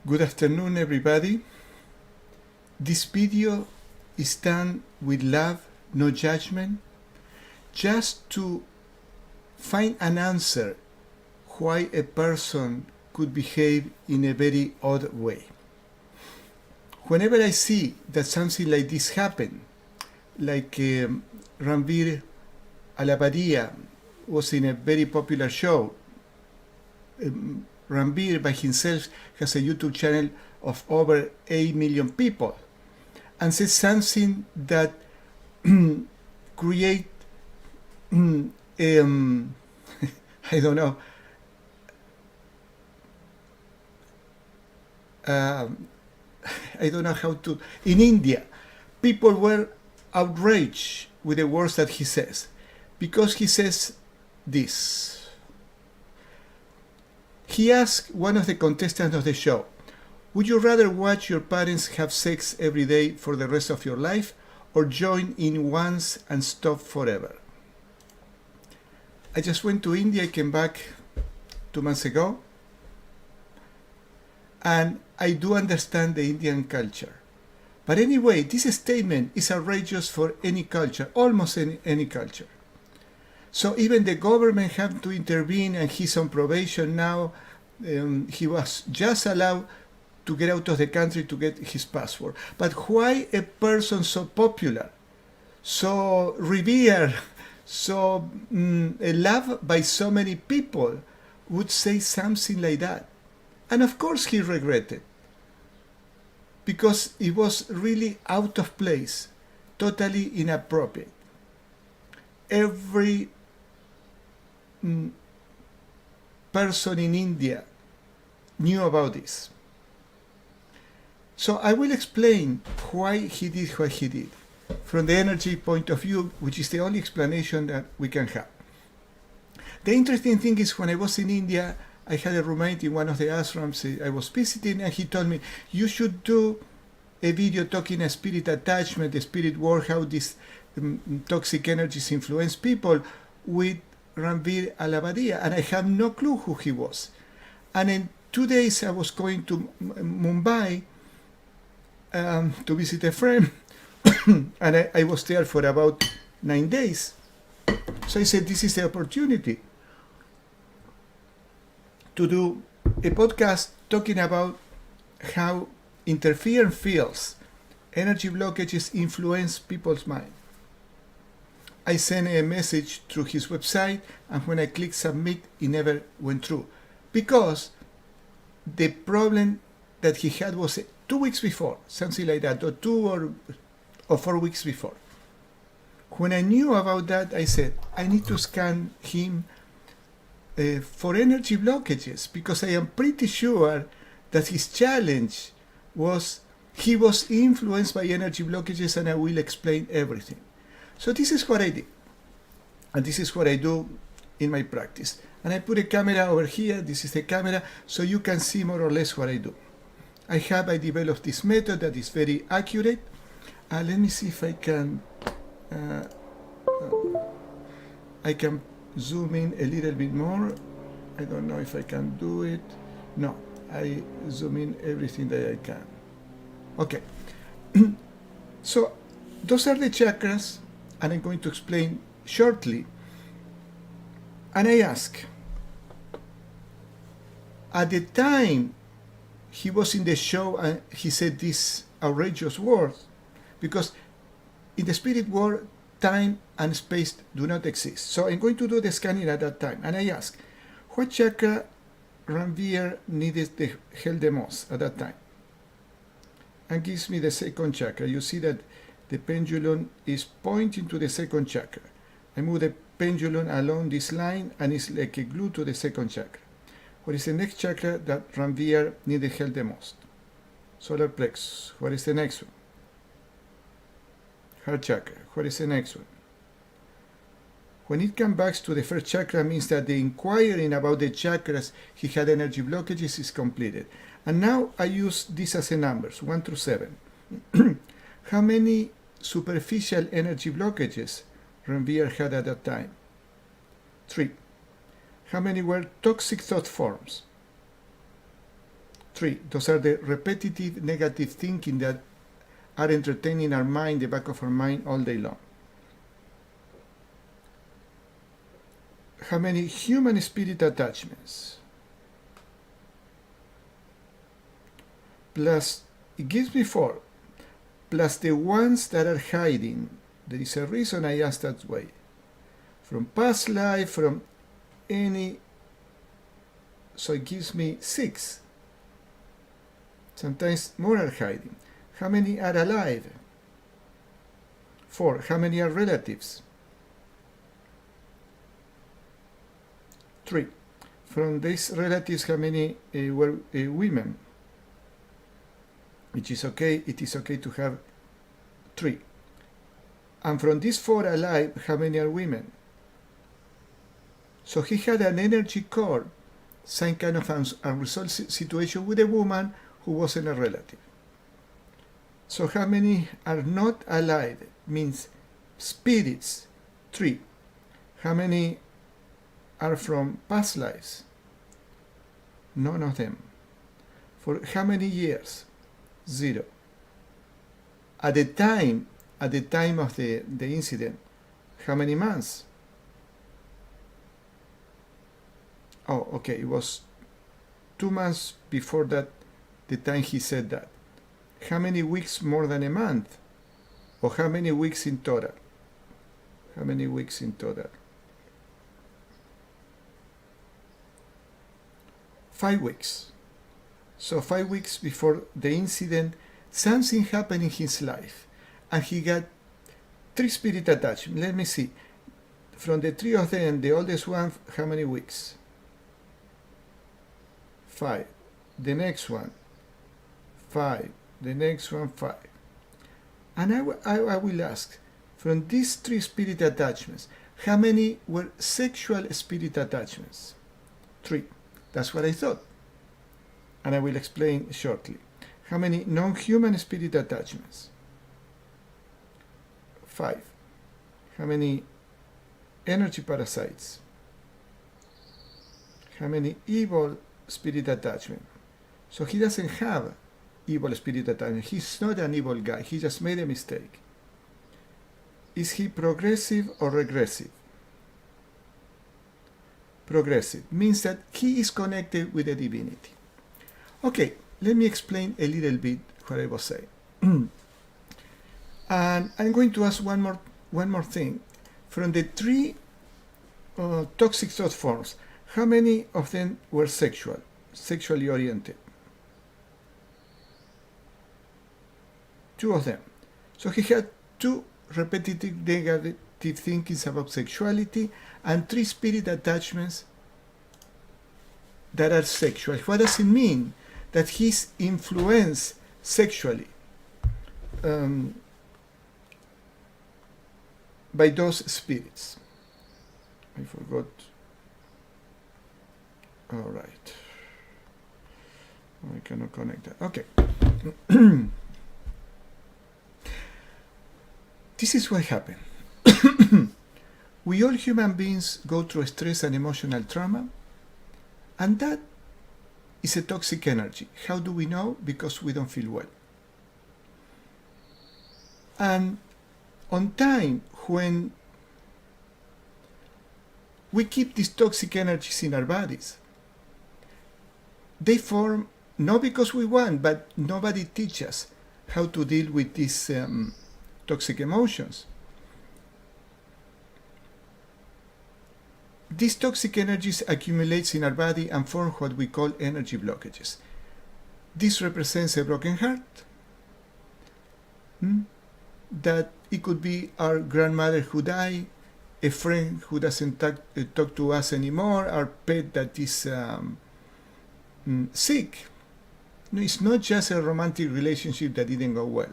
Good afternoon, everybody. This video is done with love, no judgment, just to find an answer why a person could behave in a very odd way. Whenever I see that something like this happen, like Ranveer Allahbadia was in a very popular show. Ranveer by himself has a YouTube channel of over 8 million people and says something that create I don't know, I don't know how to. In India, people were outraged with the words that he says, because he says this. He asked one of the contestants of the show, would you rather watch your parents have sex every day for the rest of your life or join in once and stop forever? I just went to India, I came back 2 months ago, and I do understand the Indian culture. But anyway, this statement is outrageous for any culture, almost any culture. So even the government have to intervene, and he's on probation now. He was just allowed to get out of the country to get his passport. But why a person so popular, so revered, so loved by so many people would say something like that? And of course he regretted, because it was really out of place, totally inappropriate. Every person in India knew about this. So I will explain why he did what he did from the energy point of view, which is the only explanation that we can have. The interesting thing is, when I was in India, I had a roommate in one of the ashrams I was visiting, and he told me, you should do a video talking about spirit attachment, the spirit world, how these toxic energies influence people, with Ranveer Allahbadia, and I have no clue who he was. And in 2 days I was going to Mumbai to visit a friend, and I was there for about 9 days. So I said, this is the opportunity to do a podcast talking about how interference fields, energy blockages influence people's mind. I sent a message through his website, and when I clicked submit, it never went through, because the problem that he had was 2 weeks before, something like that, or 2 or 4 weeks before. When I knew about that, I said, I need to scan him for energy blockages, because I am pretty sure that his challenge was he was influenced by energy blockages, and I will explain everything. So this is what I did, and this is what I do in my practice. And I put a camera over here, this is the camera, so you can see more or less what I do. I developed this method that is very accurate. Let me see if I can zoom in a little bit more. I don't know if I can do it. No, I zoom in everything that I can. Okay. So those are the chakras, and I'm going to explain shortly. And I ask, at the time he was in the show and he said these outrageous words, because in the spirit world, time and space do not exist. So I'm going to do the scanning at that time. And I ask, what chakra Ranveer needed the help the most at that time? And gives me the second chakra. You see that the pendulum is pointing to the second chakra. I move the pendulum along this line, and it's like a glue to the second chakra. What is the next chakra that Ranveer needed help the most? Solar plexus. What is the next one? Heart chakra. What is the next one? When it comes back to the first chakra, means that the inquiring about the chakras he had energy blockages is completed. And now I use this as a numbers, 1 through 7. How many superficial energy blockages Ranveer had at that time? 3. How many were toxic thought forms? 3. Those are the repetitive negative thinking that are entertaining our mind, the back of our mind, all day long. How many human spirit attachments? Plus, it gives me 4. Plus the ones that are hiding. There is a reason I asked that way. From past life, from any. So it gives me 6. Sometimes more are hiding. How many are alive? 4. How many are relatives? 3. From these relatives, how many were women? Which is okay, it is okay to have 3. And from these 4 alive, how many are women? So he had an energy core, some kind of unresolved situation with a woman who wasn't a relative. So how many are not alive? Means spirits, 3. How many are from past lives? None of them. For how many years? 0. At the time of the incident, how many months? Oh, okay, it was 2 months before that, the time he said that. How many weeks more than a month? Or how many weeks in total? How many weeks in total? 5 weeks. So 5 weeks before the incident, something happened in his life, and he got 3 spirit attachments. Let me see. From the 3 of them, the oldest one, how many weeks? 5. The next one, 5. The next one, 5. And I will ask, from these 3 spirit attachments, how many were sexual spirit attachments? 3. That's what I thought. And I will explain shortly. How many non-human spirit attachments? 5. How many energy parasites? How many evil spirit attachment? So he doesn't have evil spirit attachment. He's not an evil guy. He just made a mistake. Is he progressive or regressive? Progressive means that he is connected with the divinity. Okay, let me explain a little bit what I was saying. And I'm going to ask one more thing. From the 3 toxic thought forms, how many of them were sexually oriented? 2 of them. So he had 2 repetitive negative thinkings about sexuality and 3 spirit attachments that are sexual. What does it mean? That he's influenced sexually by those spirits. I forgot. All right. I cannot connect that. Okay. This is what happened. We all human beings go through stress and emotional trauma, and that is a toxic energy. How do we know? Because we don't feel well. And on time, when we keep these toxic energies in our bodies, they form, not because we want, but nobody teaches us how to deal with these toxic emotions. These toxic energies accumulate in our body and form what we call energy blockages. This represents a broken heart. That it could be our grandmother who died, a friend who doesn't talk to us anymore, our pet that is sick. No, it's not just a romantic relationship that didn't go well.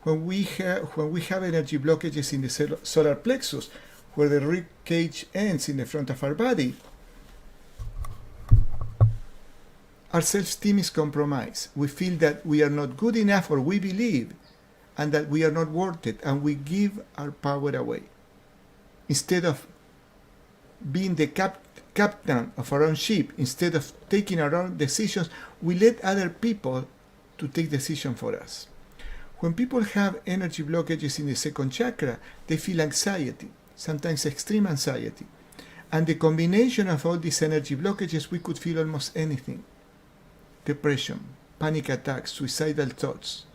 When we have energy blockages in the solar plexus, where the rib cage ends in the front of our body, our self-esteem is compromised. We feel that we are not good enough, or we believe, and that we are not worth it, and we give our power away. Instead of being the captain of our own ship. Instead of taking our own decisions, we let other people to take decisions for us. When people have energy blockages in the second chakra, they feel anxiety, sometimes extreme anxiety. And the combination of all these energy blockages, we could feel almost anything. Depression, panic attacks, suicidal thoughts,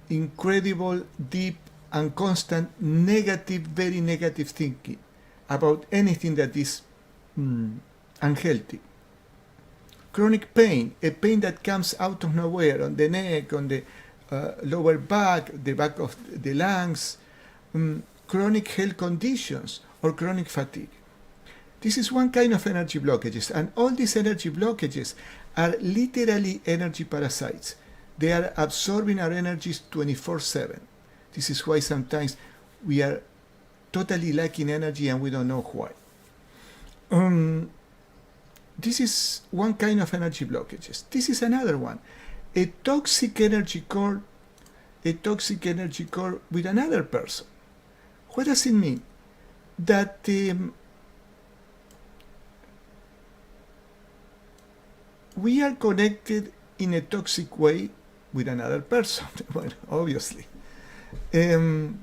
incredible, deep, and constant negative, very negative thinking about anything that is unhealthy. Chronic pain, a pain that comes out of nowhere, on the neck, on the lower back, the back of the lungs, chronic health conditions, or chronic fatigue. This is one kind of energy blockages, and all these energy blockages are literally energy parasites. They are absorbing our energies 24/7. This is why sometimes we are totally lacking energy and we don't know why. This is one kind of energy blockages. This is another one. A toxic energy core with another person. What does it mean? That we are connected in a toxic way with another person, well, obviously. And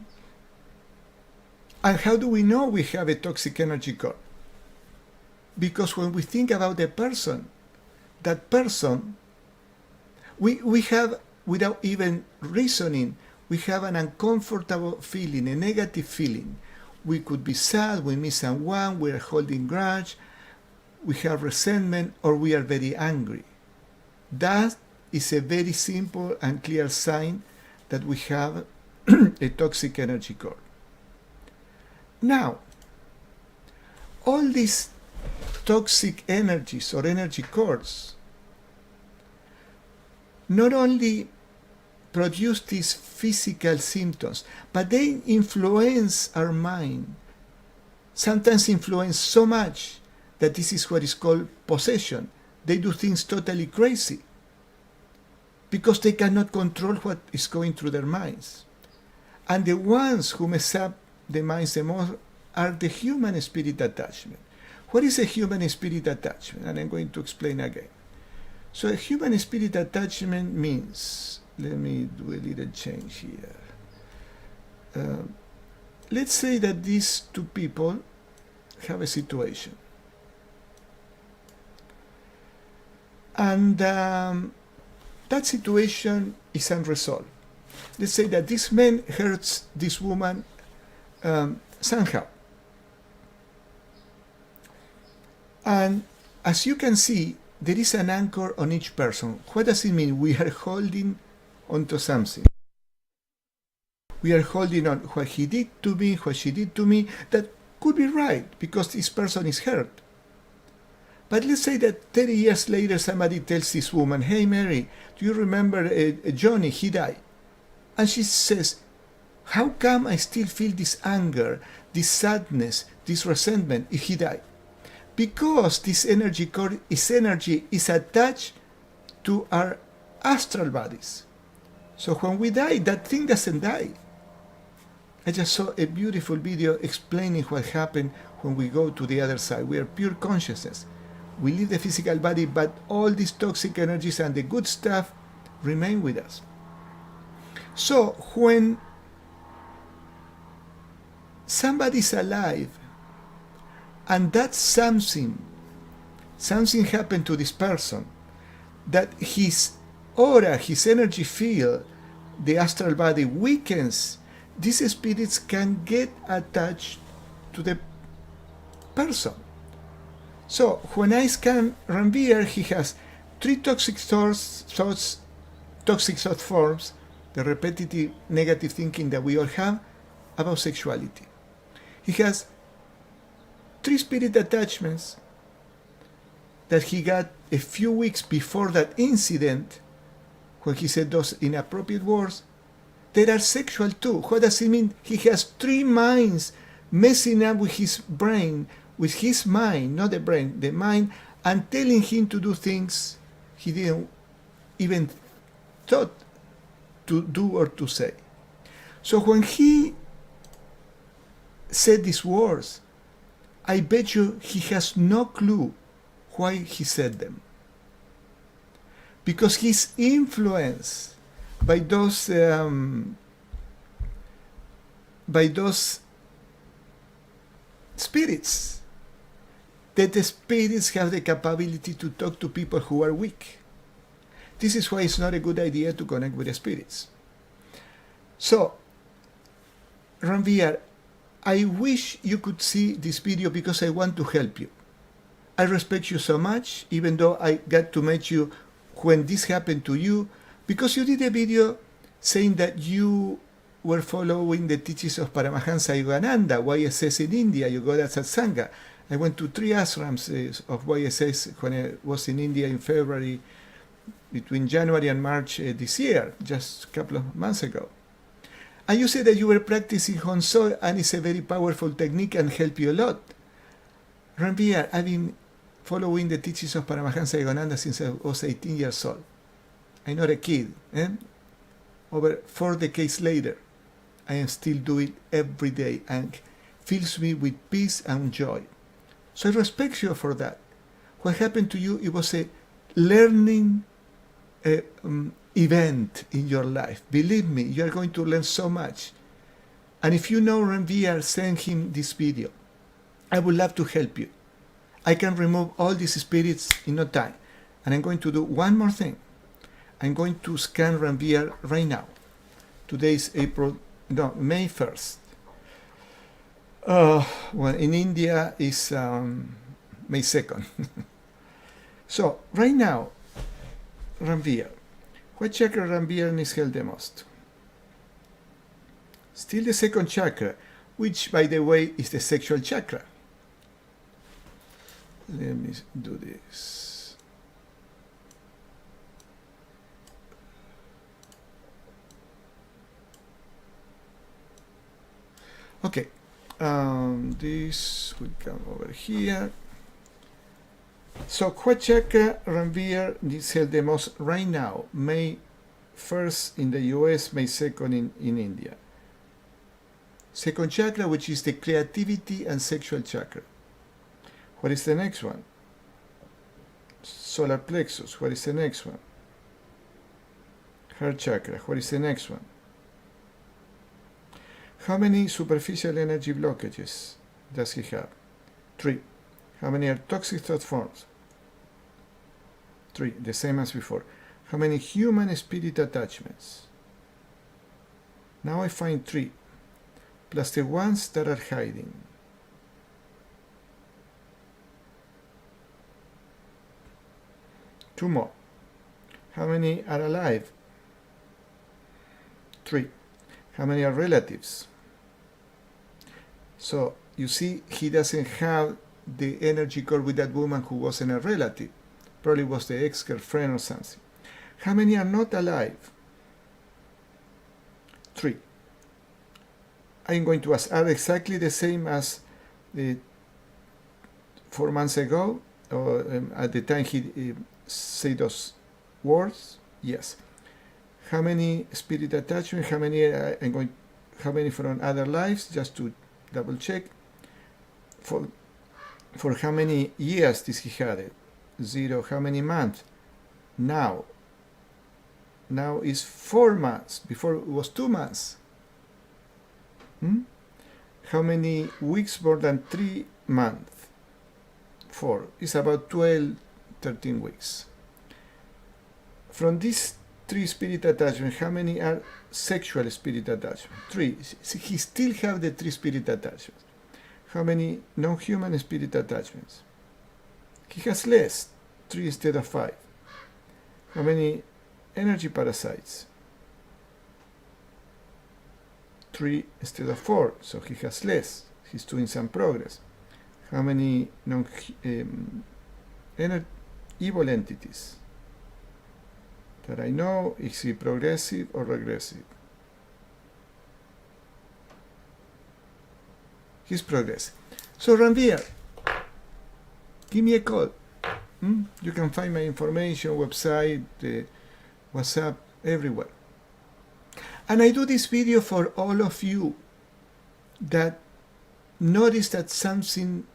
how do we know we have a toxic energy core? Because when we think about a person, that person, we have, without even reasoning, we have an uncomfortable feeling, a negative feeling. We could be sad, we miss someone, we are holding grudge, we have resentment, or we are very angry. That is a very simple and clear sign that we have a toxic energy core. Now, all these toxic energies or energy cores not only produce these physical symptoms, but they influence our mind. Sometimes influence so much that this is what is called possession. They do things totally crazy because they cannot control what is going through their minds. And the ones who mess up the minds the most are the human spirit attachment. What is a human spirit attachment? And I'm going to explain again. So a human spirit attachment means, let me do a little change here. Let's say that these two people have a situation. And that situation is unresolved. Let's say that this man hurts this woman somehow. And as you can see, there is an anchor on each person. What does it mean? We are holding onto something. We are holding on what he did to me, what she did to me. That could be right because this person is hurt. But let's say that 30 years later somebody tells this woman, "Hey Mary, do you remember Johnny? He died." And she says, "How come I still feel this anger, this sadness, this resentment if he died?" Because this energy core is attached to our astral bodies. So when we die, that thing doesn't die. I just saw a beautiful video explaining what happened when we go to the other side. We are pure consciousness. We leave the physical body, but all these toxic energies and the good stuff remain with us. So when somebody's alive, and that's something happened to this person, that his aura, his energy field, the astral body weakens, these spirits can get attached to the person. So when I scan Ranveer, he has 3 toxic thought forms, the repetitive negative thinking that we all have about sexuality. He has 3 spirit attachments that he got a few weeks before that incident when he said those inappropriate words. They are sexual too. What does it mean? He has 3 minds messing up with his brain, with his mind, not the brain, the mind, and telling him to do things he didn't even thought to do or to say. So when he said these words, I bet you he has no clue why he said them. Because he's influenced by those spirits. That the spirits have the capability to talk to people who are weak. This is why it's not a good idea to connect with the spirits. So, Ranveer, I wish you could see this video because I want to help you. I respect you so much, even though I got to meet you when this happened to you, because you did a video saying that you were following the teachings of Paramahansa Yogananda, YSS in India. You got a satsanga. I went to 3 ashrams of YSS when I was in India in February, between January and March this year, just a couple of months ago. And you said that you were practicing Honso, and it's a very powerful technique and help you a lot. Ranveer, I've been following the teachings of Paramahansa Yogananda since I was 18 years old. I'm not a kid. Over 4 decades later, I am still doing it every day and fills me with peace and joy. So I respect you for that. What happened to you, it was a learning event in your life. Believe me, you are going to learn so much. And if you know Ranveer, send him this video. I would love to help you. I can remove all these spirits in no time. And I'm going to do one more thing. I'm going to scan Ranveer right now. Today is May 1st. Well, in India is May 2nd. So, right now, Ranveer, what chakra Ranveer needs help the most? Still the second chakra, which, by the way, is the sexual chakra. Let me do this. Okay, this will come over here. So, what chakra Ranveer needs help the most right now? May 1st in the US, May 2nd in India. Second chakra, which is the creativity and sexual chakra. What is the next one? Solar plexus. What is the next one? Heart chakra. What is the next one? How many superficial energy blockages does he have? 3. How many are toxic thought forms? 3. The same as before. How many human spirit attachments? Now I find 3. Plus the ones that are hiding. Two more. How many are alive? 3. How many are relatives? So, you see, he doesn't have the energy core with that woman who wasn't a relative. Probably was the ex-girlfriend or something. How many are not alive? 3. I'm going to ask, are exactly the same as 4 months ago? Or at the time he said those words? Yes. How many spirit attachment? How many how many from other lives? Just to double check. For how many years did he have it? 0. How many months? Now is 4 months. Before it was 2 months. How many weeks more than 3 months? 4. It's about 12, 13 weeks. From these 3 spirit attachments, how many are sexual spirit attachments? 3. He still have the 3 spirit attachments. How many non-human spirit attachments? He has less, 3 instead of 5. How many energy parasites? 3 instead of 4, so he has less. He's doing some progress. How many evil entities? That I know, is he progressive or regressive? He's progressive. So Ranveer, give me a call. You can find my information, website, WhatsApp, everywhere. And I do this video for all of you that notice that something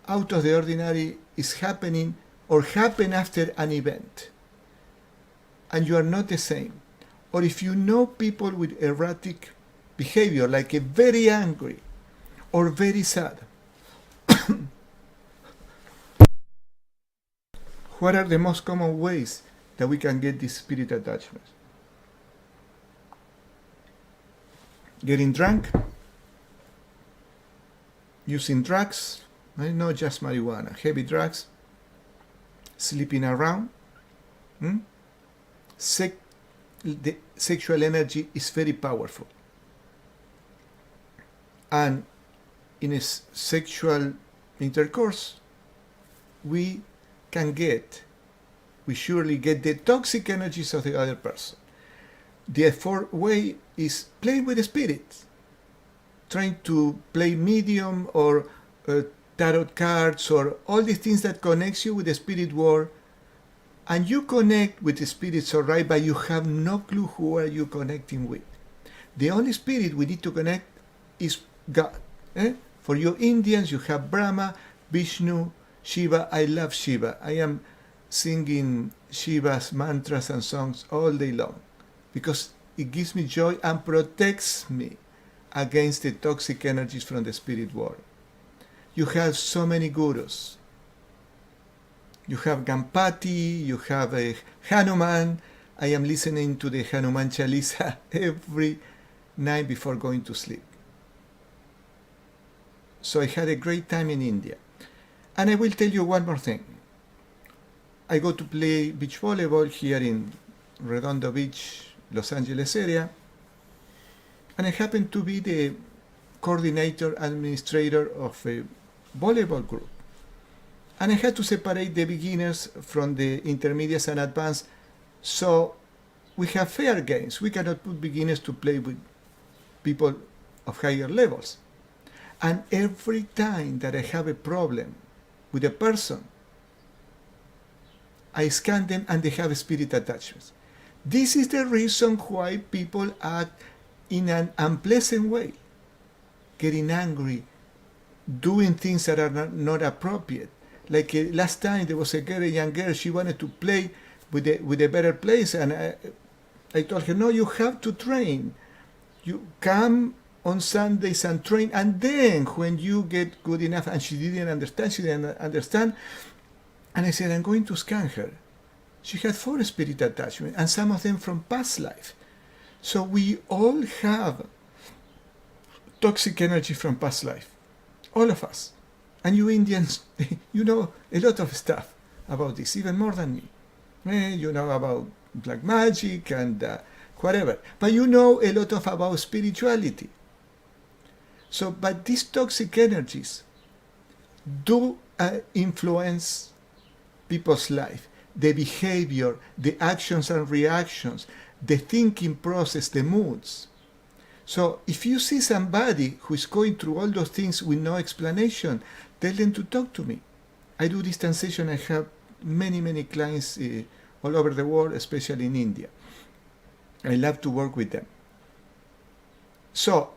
out of the ordinary is happening or happen after an event, and you are not the same, or if you know people with erratic behavior, like a very angry or very sad, what are the most common ways that we can get these spirit attachments? Getting drunk, using drugs, not just marijuana, heavy drugs, sleeping around. The sexual energy is very powerful. And in a sexual intercourse, we surely get the toxic energies of the other person. The fourth way is playing with the spirits, trying to play medium or tarot cards or all these things that connects you with the spirit world, and you connect with the spirits, all right, but you have no clue who are you connecting with. The only spirit we need to connect is God. For you Indians, you have Brahma, Vishnu, Shiva. I love Shiva. I am singing Shiva's mantras and songs all day long because it gives me joy and protects me against the toxic energies from the spirit world. You have so many gurus. You have Gampati, you have Hanuman. I am listening to the Hanuman Chalisa every night before going to sleep. So I had a great time in India. And I will tell you one more thing. I go to play beach volleyball here in Redondo Beach, Los Angeles area. And I happen to be the coordinator, administrator of a volleyball group. And I had to separate the beginners from the intermediates and advanced. So we have fair games. We cannot put beginners to play with people of higher levels. And every time that I have a problem with a person, I scan them and they have spirit attachments. This is the reason why people act in an unpleasant way, getting angry, doing things that are not appropriate. Like last time there was a young girl, she wanted to play with a better place, and I told her, no, you have to train. You come on Sundays and train, and then when you get good enough, and she didn't understand, and I said, I'm going to scan her. She had 4 spirit attachments, and some of them from past life. So we all have toxic energy from past life, all of us. And you Indians, you know a lot of stuff about this, even more than me. You know about black magic and whatever. But you know a lot about spirituality. So, but these toxic energies do influence people's life, the behavior, the actions and reactions, the thinking process, the moods. So if you see somebody who is going through all those things with no explanation, tell them to talk to me. I do distanciation. I have many clients all over the world, especially in India. I love to work with them. So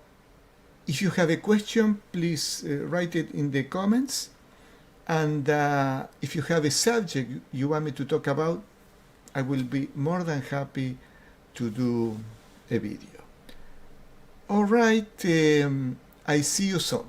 if you have a question, please write it in the comments. And if you have a subject you want me to talk about, I will be more than happy to do a video. All right, I see you soon.